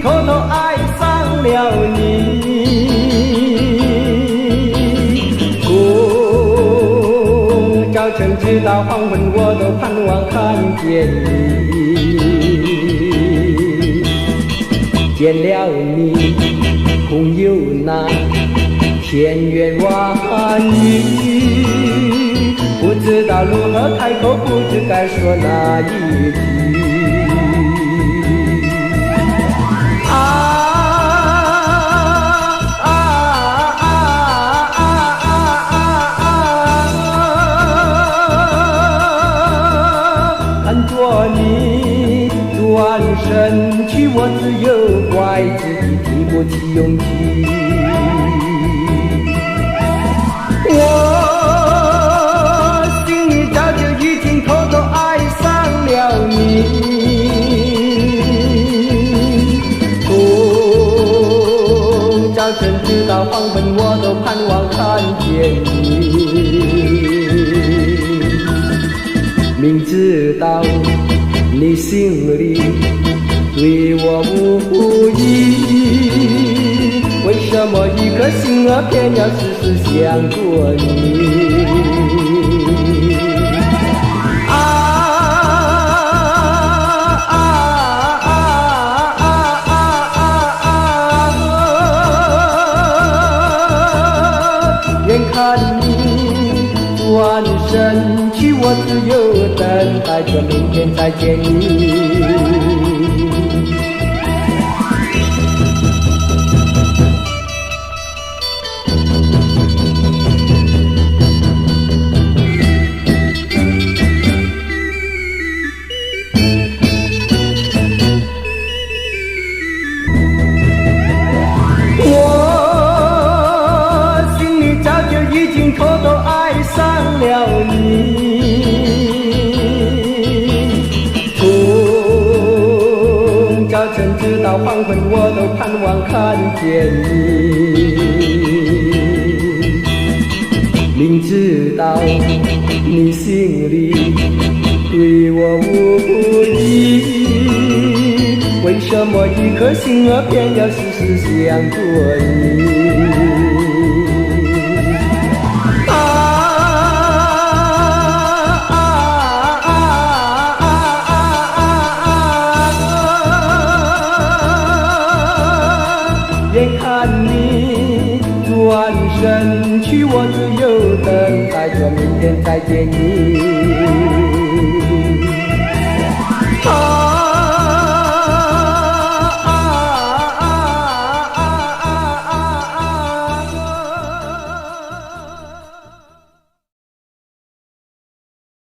偷偷爱上了你，过早晨直到黄昏，我都盼望看见你。见了你，空有那千言万语，不知道如何开口，不知该说哪一句。看着你转身去，我只有怪自己提不起勇气。我心里早就已经偷偷爱上了你，从早晨直到黄昏，我都盼望看见你。明知道你心里对我无意，为什么一颗心儿偏要时时想着你？眼看你转身去，我只有等待着明天再见你。我心里早就已经偷偷爱上了你。早晨直到黄昏，我都盼望看见你。明知道你心里对我无意，为什么一颗心儿偏要时时想着你？眼看你转身去，我只有等待着明天再见你。